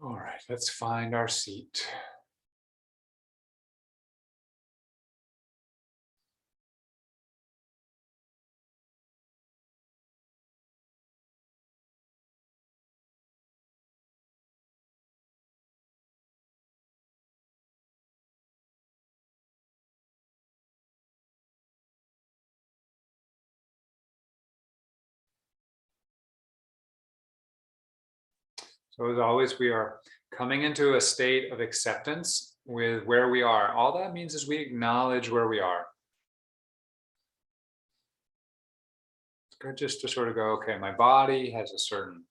All right, let's find our seat. So as always, we are coming into a state of acceptance with where we are. All that means is we acknowledge where we are. It's good just to sort of go, okay, my body has a certain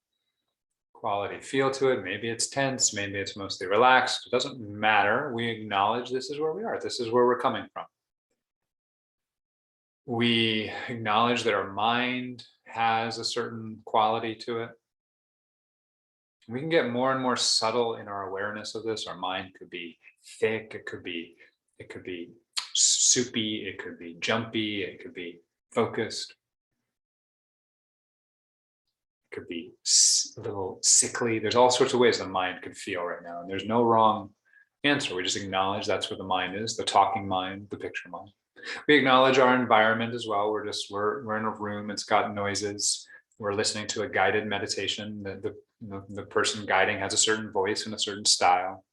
quality feel to it. Maybe it's tense, maybe it's mostly relaxed. It doesn't matter. We acknowledge this is where we are. This is where we're coming from. We acknowledge that our mind has a certain quality to it. We can get more and more subtle in our awareness of this. Our mind could be thick, it could be soupy, it could be jumpy, it could be focused, it could be a little sickly. There's all sorts of ways the mind could feel right now, and there's no wrong answer. We just acknowledge that's where the mind is, the talking mind, the picture mind. We acknowledge our environment as well. We're in a room, it's got noises. We're listening to a guided meditation. The person guiding has a certain voice and a certain style.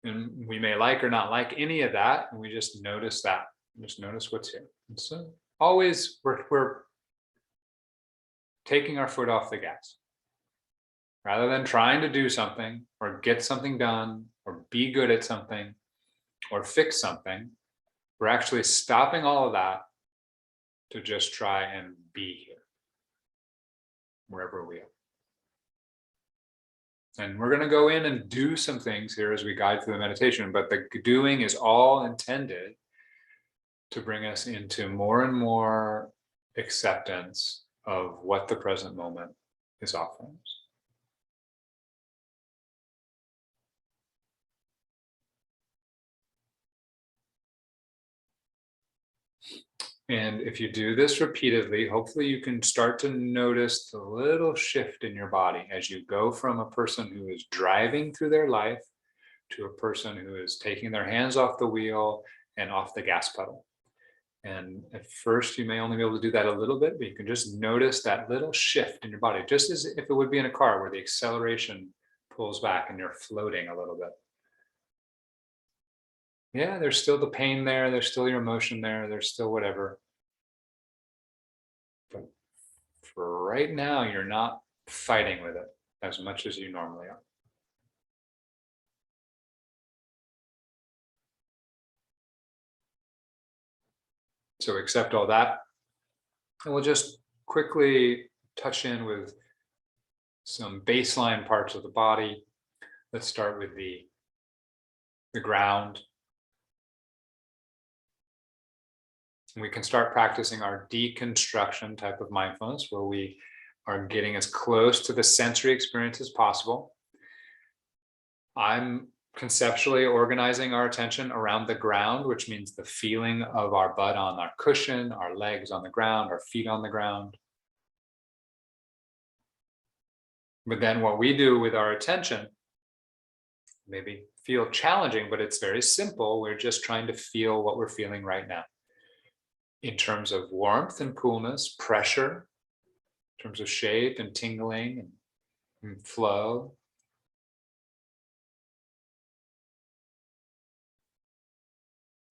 And we may like or not like any of that. And we just notice that, just notice what's here. And so always we're taking our foot off the gas. Rather than trying to do something or get something done or be good at something or fix something, we're actually stopping all of that to just try and be here, wherever we are. And we're going to go in and do some things here as we guide through the meditation, but the doing is all intended to bring us into more and more acceptance of what the present moment is offering us. And if you do this repeatedly, hopefully you can start to notice the little shift in your body as you go from a person who is driving through their life to a person who is taking their hands off the wheel and off the gas pedal. And at first you may only be able to do that a little bit, but you can just notice that little shift in your body, just as if it would be in a car where the acceleration pulls back and you're floating a little bit. Yeah, there's still the pain there, there's still your emotion there, there's still whatever. But for right now, you're not fighting with it as much as you normally are. So accept all that. And we'll just quickly touch in with some baseline parts of the body. Let's start with the ground. We can start practicing our deconstruction type of mindfulness, where we are getting as close to the sensory experience as possible. I'm conceptually organizing our attention around the ground, which means the feeling of our butt on our cushion, our legs on the ground, our feet on the ground. But then what we do with our attention maybe feel challenging, but it's very simple. We're just trying to feel what we're feeling right now, in terms of warmth and coolness, pressure, in terms of shape and tingling and flow.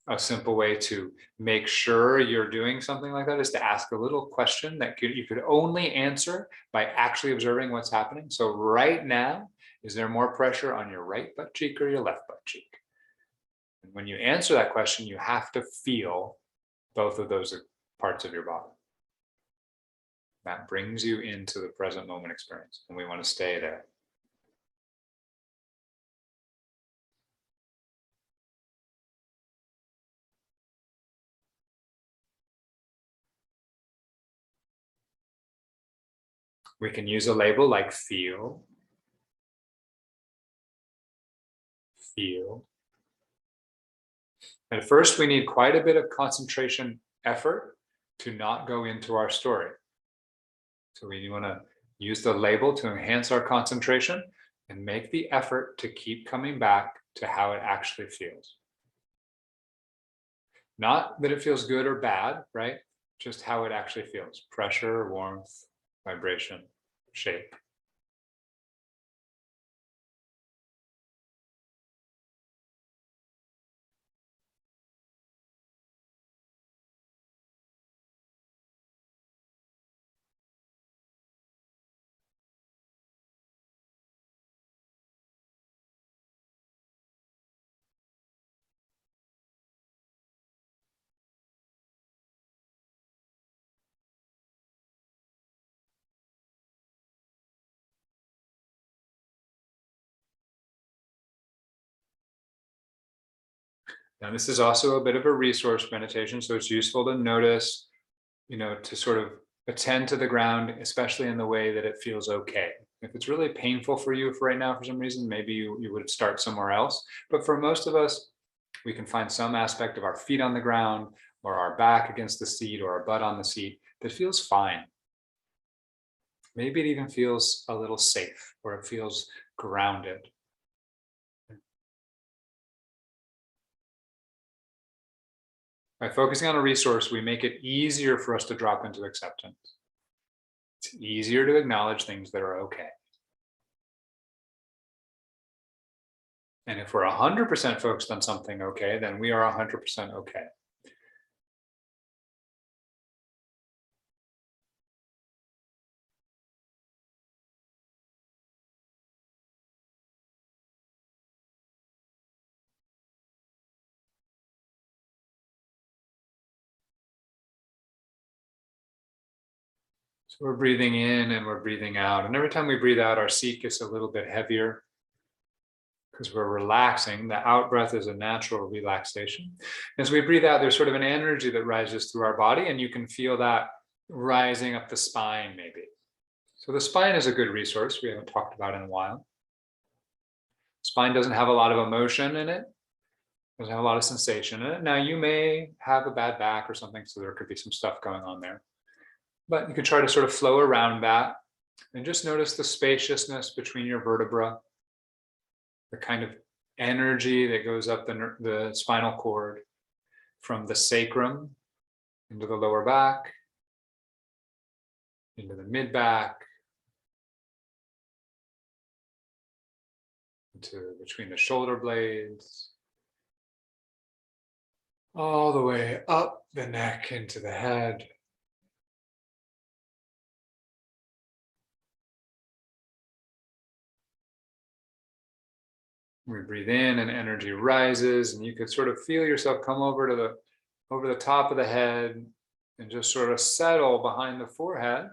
A simple way to make sure you're doing something like that is to ask a little question that you could only answer by actually observing what's happening. So right now, is there more pressure on your right butt cheek or your left butt cheek? And when you answer that question, you have to feel both of those parts of your body. That brings you into the present moment experience, and we want to stay there. We can use a label like feel, feel. At first, we need quite a bit of concentration effort to not go into our story. So we want to use the label to enhance our concentration, and make the effort to keep coming back to how it actually feels. Not that it feels good or bad, right? Just how it actually feels. Pressure, warmth, vibration, shape. Now, this is also a bit of a resource meditation, so it's useful to notice, to sort of attend to the ground, especially in the way that it feels okay. If it's really painful for you for right now, for some reason, maybe you would start somewhere else. But for most of us, we can find some aspect of our feet on the ground or our back against the seat or our butt on the seat that feels fine. Maybe it even feels a little safe or it feels grounded. By focusing on a resource, we make it easier for us to drop into acceptance. It's easier to acknowledge things that are okay. And if we're 100% focused on something okay, then we are 100% okay. So we're breathing in and we're breathing out. And every time we breathe out, our seat gets a little bit heavier because we're relaxing. The out breath is a natural relaxation. As we breathe out, there's sort of an energy that rises through our body, and you can feel that rising up the spine, maybe. So the spine is a good resource we haven't talked about in a while. Spine doesn't have a lot of emotion in it. Doesn't have a lot of sensation in it. Now, you may have a bad back or something, so there could be some stuff going on there. But you could try to sort of flow around that and just notice the spaciousness between your vertebra, the kind of energy that goes up the spinal cord from the sacrum into the lower back, into the mid back, into between the shoulder blades, all the way up the neck into the head. We breathe in and energy rises, and you could sort of feel yourself come over the top of the head and just sort of settle behind the forehead.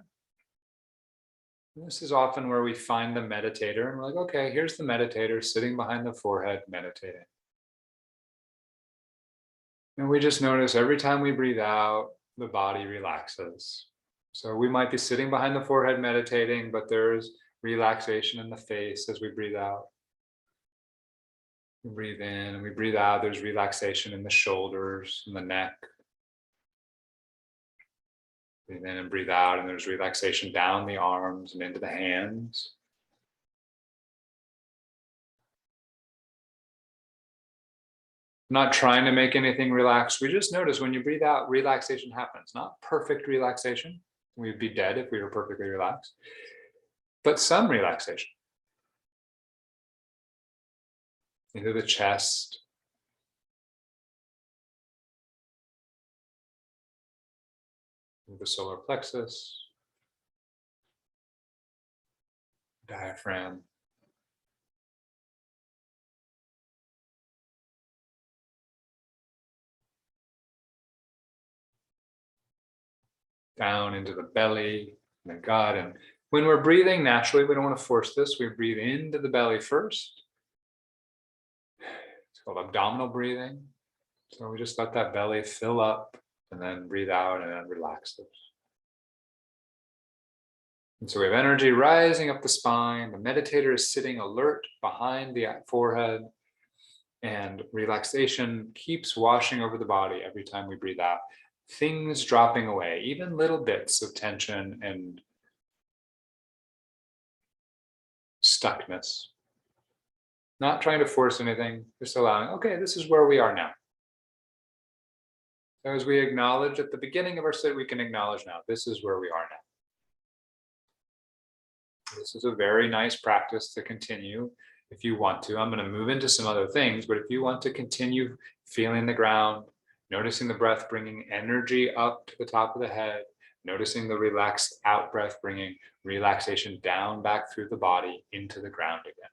And this is often where we find the meditator, and we're like, okay, here's the meditator sitting behind the forehead meditating. And we just notice every time we breathe out, the body relaxes. So we might be sitting behind the forehead meditating, but there's relaxation in the face as we breathe out. We breathe in and we breathe out. There's relaxation in the shoulders and the neck. Breathe in and breathe out, and there's relaxation down the arms and into the hands. I'm not trying to make anything relax. We just notice when you breathe out, relaxation happens. Not perfect relaxation. We'd be dead if we were perfectly relaxed. But some relaxation. Into the chest, the solar plexus, diaphragm, down into the belly, the gut. And when we're breathing naturally, we don't want to force this. We breathe into the belly first. It's called abdominal breathing. So we just let that belly fill up and then breathe out and then relax it. And so we have energy rising up the spine. The meditator is sitting alert behind the forehead, and relaxation keeps washing over the body every time we breathe out. Things dropping away, even little bits of tension and stuckness. Not trying to force anything, just allowing, okay, this is where we are now. So as we acknowledge at the beginning of our sit, we can acknowledge now, this is where we are now. This is a very nice practice to continue if you want to. I'm going to move into some other things, but if you want to continue feeling the ground, noticing the breath bringing energy up to the top of the head, noticing the relaxed out breath bringing relaxation down back through the body into the ground again.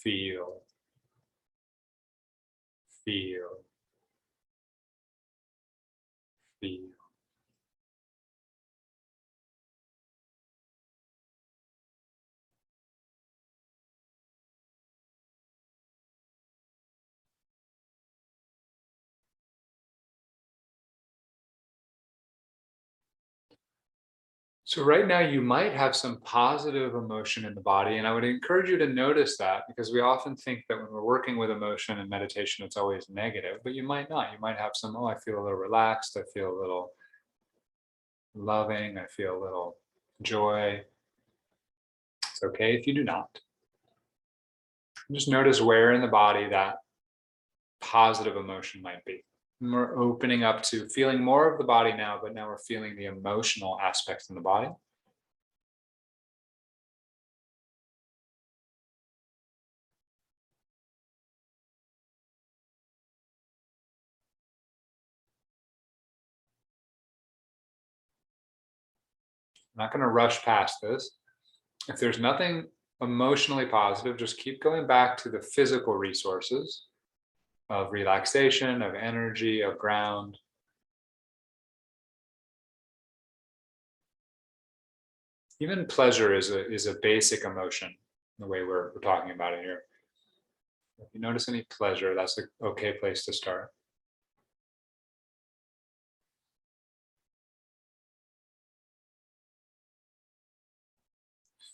Feel, feel, feel. So right now you might have some positive emotion in the body, and I would encourage you to notice that, because we often think that when we're working with emotion and meditation, it's always negative, but you might not. You might have some, oh, I feel a little relaxed, I feel a little loving, I feel a little joy. It's okay if you do not. Just notice where in the body that positive emotion might be. And we're opening up to feeling more of the body now, but now we're feeling the emotional aspects in the body. I'm not going to rush past this. If there's nothing emotionally positive, just keep going back to the physical resources of relaxation, of energy, of ground. Even pleasure is a basic emotion, the way we're talking about it here. If you notice any pleasure, that's an okay place to start.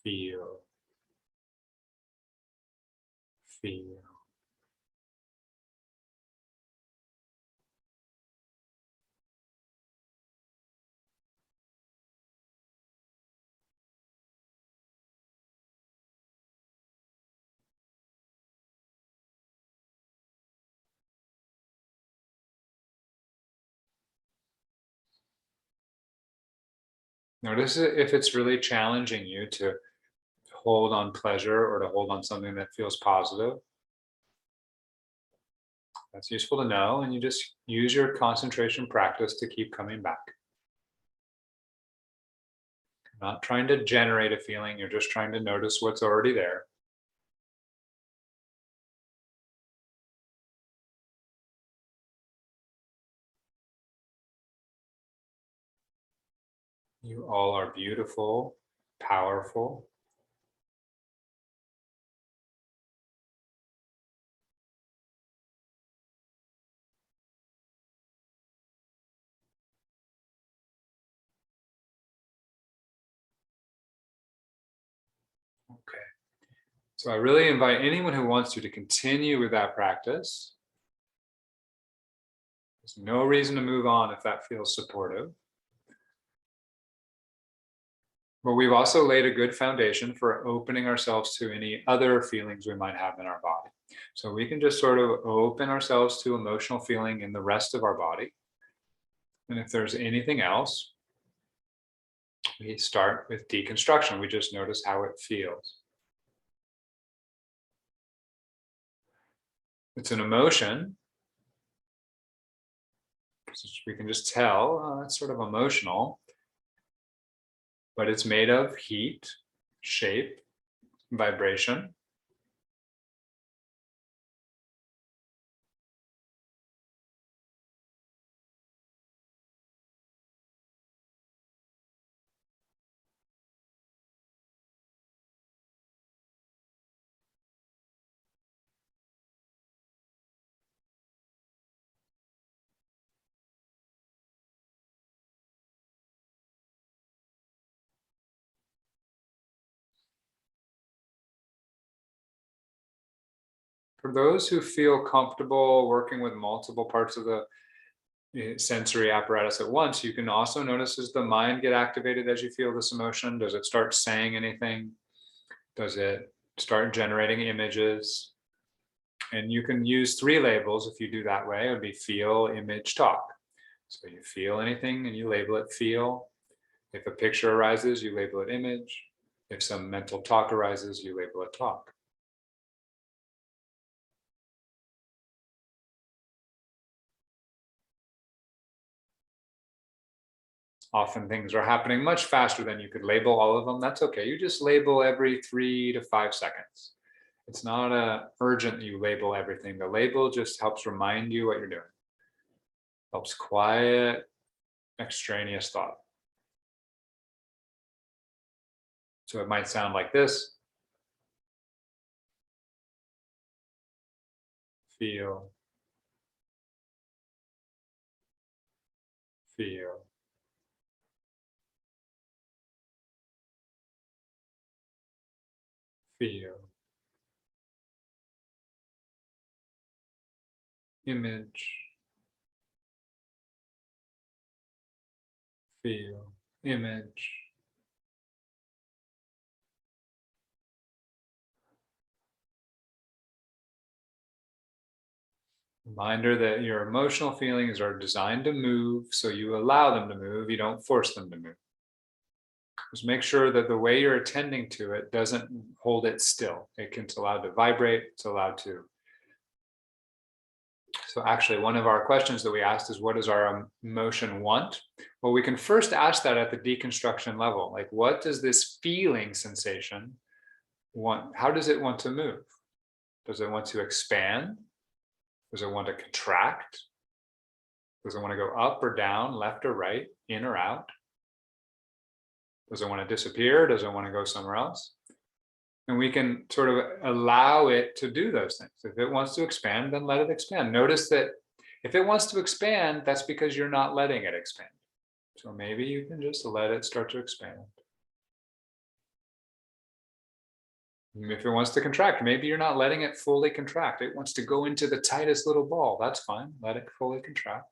Feel, feel. Notice if it's really challenging you to hold on pleasure or to hold on something that feels positive. That's useful to know, and you just use your concentration practice to keep coming back. Not trying to generate a feeling, you're just trying to notice what's already there. You all are beautiful, powerful. Okay. So I really invite anyone who wants to continue with that practice. There's no reason to move on if that feels supportive. But we've also laid a good foundation for opening ourselves to any other feelings we might have in our body. So we can just sort of open ourselves to emotional feeling in the rest of our body. And if there's anything else, we start with deconstruction. We just notice how it feels. It's an emotion. We can just tell that's sort of emotional, but it's made of heat, shape, vibration. For those who feel comfortable working with multiple parts of the sensory apparatus at once, you can also notice, does the mind get activated as you feel this emotion? Does it start saying anything? Does it start generating images? And you can use 3 labels if you do that way. It would be feel, image, talk. So you feel anything and you label it feel. If a picture arises, you label it image. If some mental talk arises, you label it talk. Often things are happening much faster than you could label all of them. That's okay. You just label every 3 to 5 seconds. It's not urgent that you label everything. The label just helps remind you what you're doing. Helps quiet extraneous thought. So it might sound like this. Feel, feel. Feel, image, feel, image. Reminder that your emotional feelings are designed to move, so you allow them to move, you don't force them to move. Just make sure that the way you're attending to it doesn't hold it still. It's allowed to vibrate, it's allowed to. So actually, one of our questions that we asked is, what does our emotion want? Well, we can first ask that at the deconstruction level. Like, what does this feeling sensation want? How does it want to move? Does it want to expand? Does it want to contract? Does it want to go up or down, left or right, in or out? Does it want to disappear? Does it want to go somewhere else? And we can sort of allow it to do those things. If it wants to expand, then let it expand. Notice that if it wants to expand, that's because you're not letting it expand. So maybe you can just let it start to expand. If it wants to contract, maybe you're not letting it fully contract. It wants to go into the tightest little ball. That's fine. Let it fully contract.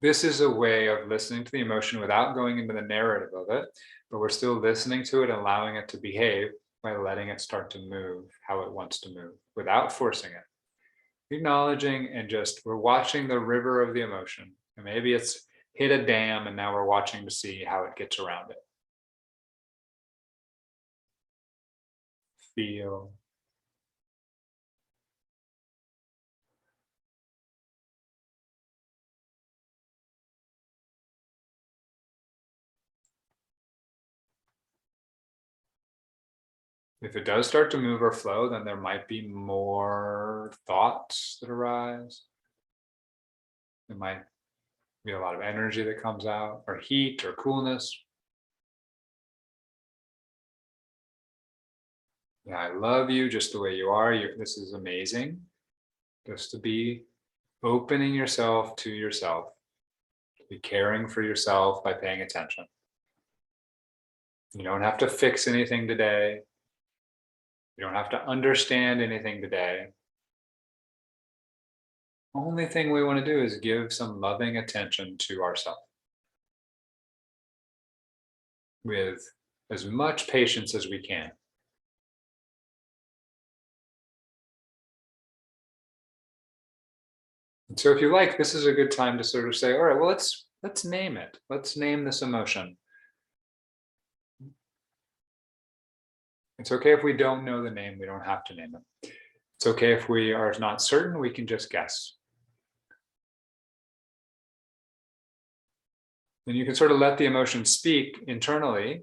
This is a way of listening to the emotion without going into the narrative of it, but we're still listening to it and allowing it to behave by letting it start to move how it wants to move without forcing it. Acknowledging and just, we're watching the river of the emotion. And maybe it's hit a dam and now we're watching to see how it gets around it. Feel. If it does start to move or flow, then there might be more thoughts that arise. There might be a lot of energy that comes out, or heat or coolness. Yeah, I love you just the way you are. This is amazing. Just to be opening yourself to yourself, to be caring for yourself by paying attention. You don't have to fix anything today. You don't have to understand anything today. Only thing we want to do is give some loving attention to ourselves with as much patience as we can. And so if you like, this is a good time to sort of say, all right, well, let's name it. Let's name this emotion. It's okay if we don't know the name, we don't have to name it. It's okay if we are not certain, we can just guess. Then you can sort of let the emotion speak internally.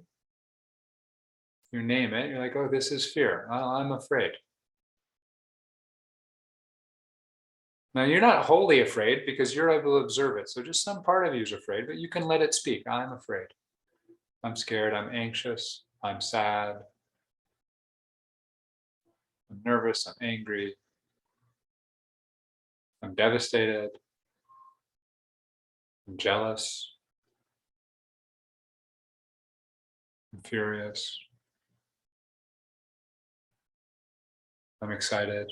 You name it, you're like, oh, this is fear. Oh, I'm afraid. Now, you're not wholly afraid because you're able to observe it. So just some part of you is afraid, but you can let it speak. I'm afraid. I'm scared. I'm anxious. I'm sad. I'm nervous. I'm angry. I'm devastated. I'm jealous. I'm furious. I'm excited.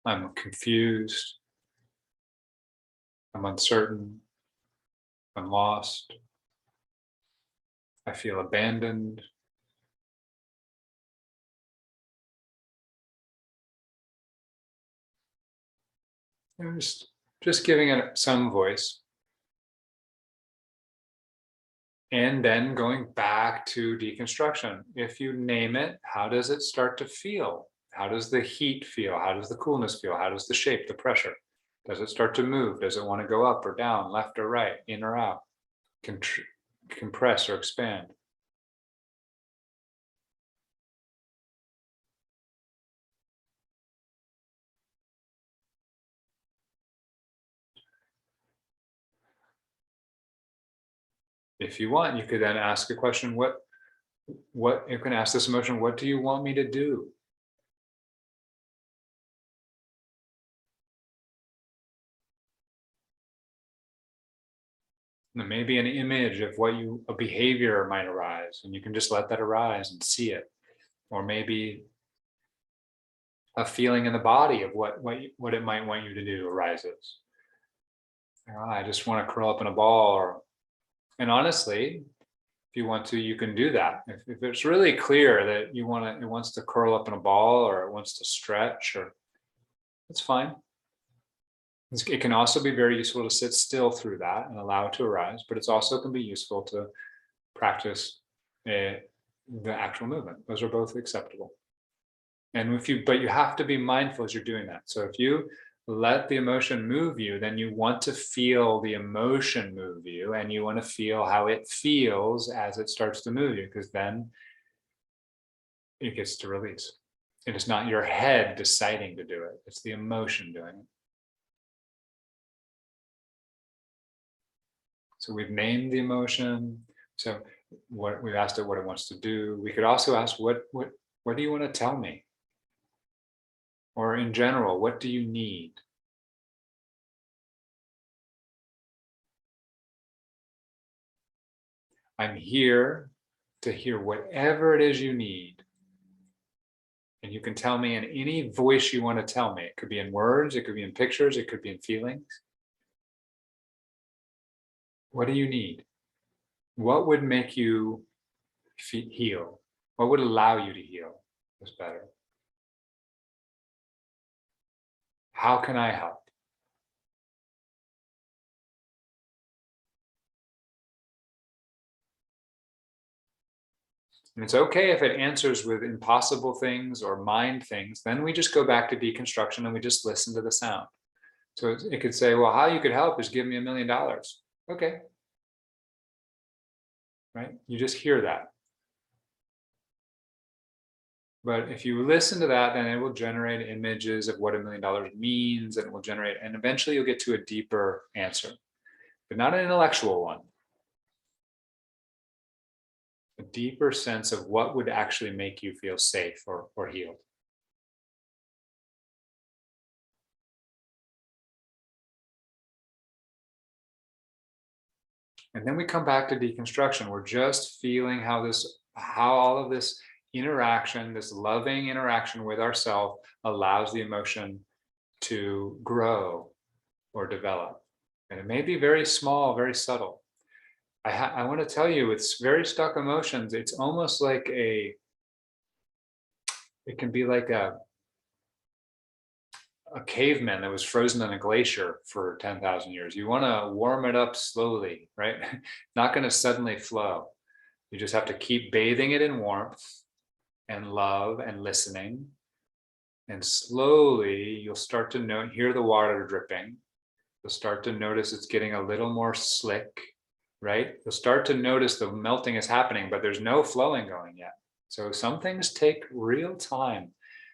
I'm confused. I'm uncertain. I'm lost. I feel abandoned. And just giving it some voice. And then going back to deconstruction. If you name it, how does it start to feel? How does the heat feel? How does the coolness feel? How does the shape, the pressure? Does it start to move? Does it want to go up or down, left or right, in or out, compress or expand? If you want, you could then ask a question, what you can ask this emotion, what do you want me to do? And maybe an image of a behavior might arise, and you can just let that arise and see it. Or maybe a feeling in the body of what it might want you to do arises. I just want to curl up in a ball, and honestly, if you want to, you can do that. If it's really clear that it wants to curl up in a ball, or it wants to stretch, or it's fine. It can also be very useful to sit still through that and allow it to arise, but it's also can be useful to practice the actual movement. Those are both acceptable. And but you have to be mindful as you're doing that. So if you let the emotion move you, then you want to feel the emotion move you, and you want to feel how it feels as it starts to move you, because then it gets to release. And it's not your head deciding to do it, it's the emotion doing it. So we've named the emotion. So we've asked it what it wants to do. We could also ask, what do you want to tell me? Or in general, what do you need? I'm here to hear whatever it is you need. And you can tell me in any voice you want to tell me. It could be in words, it could be in pictures, it could be in feelings. What do you need? What would make you heal? What would allow you to heal is better? How can I help? And it's okay if it answers with impossible things or mind things. Then we just go back to deconstruction and we just listen to the sound. So it could say, well, how you could help is give me $1 million. Okay. Right? You just hear that. But if you listen to that, then it will generate images of what $1 million means, and it will generate, and eventually you'll get to a deeper answer, but not an intellectual one. A deeper sense of what would actually make you feel safe or healed. And then we come back to deconstruction. We're just feeling how all of this interaction, this loving interaction with ourselves, allows the emotion to grow or develop. And it may be very small, very subtle. I want to tell you, with very stuck emotions, it's almost like it can be like a caveman that was frozen in a glacier for 10,000 years. You want to warm it up slowly, right? Not going to suddenly flow. You just have to keep bathing it in warmth and love and listening. And slowly you'll start to hear the water dripping. You'll start to notice it's getting a little more slick, right? You'll start to notice the melting is happening, but there's no flowing going yet. So some things take real time,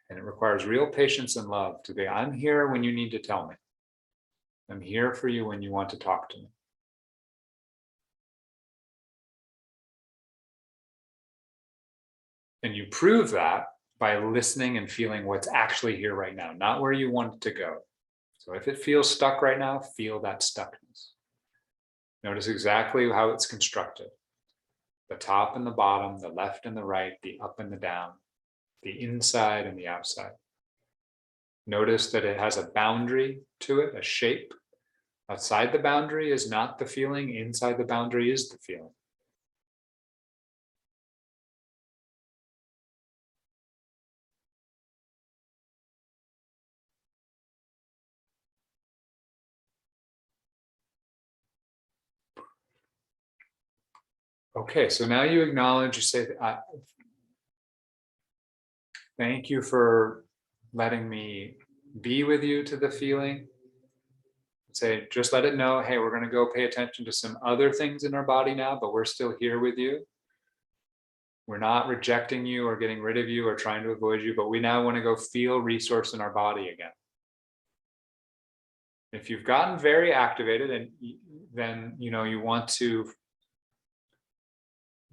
and it requires real patience and love to be, I'm here when you need to tell me. I'm here for you when you want to talk to me. And you prove that by listening and feeling what's actually here right now, not where you want it to go. So if it feels stuck right now, feel that stuckness. Notice exactly how it's constructed. The top and the bottom, the left and the right, the up and the down, the inside and the outside. Notice that it has a boundary to it, a shape. Outside the boundary is not the feeling, inside the boundary is the feeling. Okay, so now you acknowledge, you say, thank you for letting me be with you to the feeling. Say, just let it know, hey, we're going to go pay attention to some other things in our body now, but we're still here with you. We're not rejecting you or getting rid of you or trying to avoid you, but we now want to go feel resource in our body again. If you've gotten very activated, and then you want to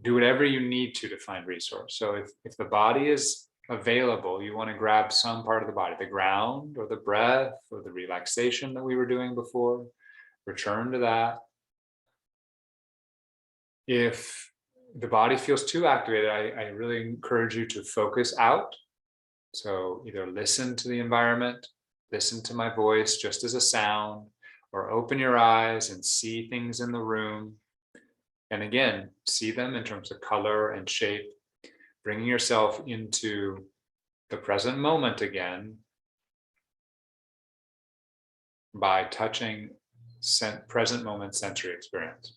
do whatever you need to find resource. So if the body is available, you want to grab some part of the body, the ground or the breath or the relaxation that we were doing before. Return to that. If the body feels too activated, I really encourage you to focus out. So either listen to the environment, listen to my voice just as a sound, or open your eyes and see things in the room. And again, see them in terms of color and shape, bringing yourself into the present moment again by touching present moment sensory experience.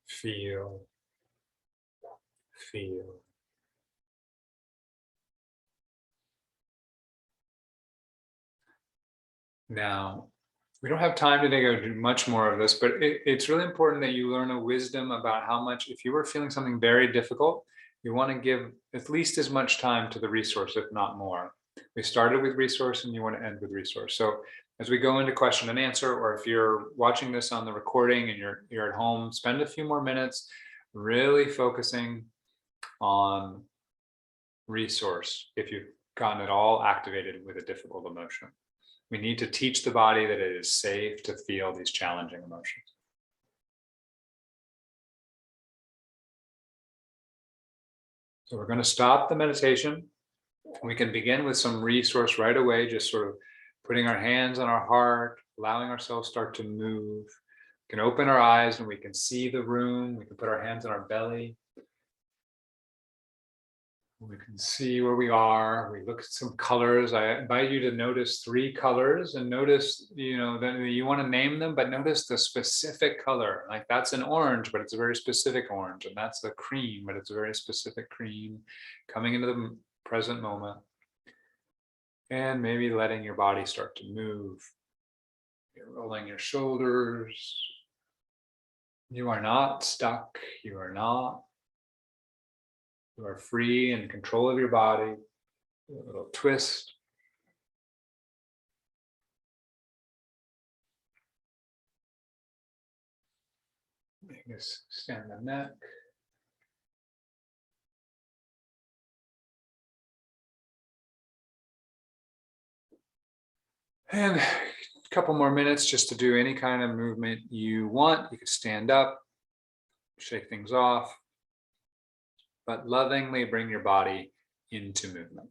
Feel. Now, we don't have time today to do much more of this, but it's really important that you learn a wisdom about how much, if you were feeling something very difficult, you want to give at least as much time to the resource, if not more. We started with resource and you want to end with resource. So as we go into question and answer, or if you're watching this on the recording and you're at home, spend a few more minutes really focusing on resource if you've gotten it all activated with a difficult emotion. We need to teach the body that it is safe to feel these challenging emotions. So we're going to stop the meditation. We can begin with some resource right away, just sort of putting our hands on our heart, allowing ourselves start to move. We can open our eyes and we can see the room. We can put our hands on our belly. We can see where we are. We look at some colors. I invite you to notice 3 colors and notice, that you want to name them, but notice the specific color. Like that's an orange, but it's a very specific orange. And that's a cream, but it's a very specific cream coming into the present moment. And maybe letting your body start to move. You're rolling your shoulders. You are not stuck. You are free and in control of your body. A little twist. Extend the neck. And a couple more minutes just to do any kind of movement you want. You could stand up, shake things off, but lovingly bring your body into movement.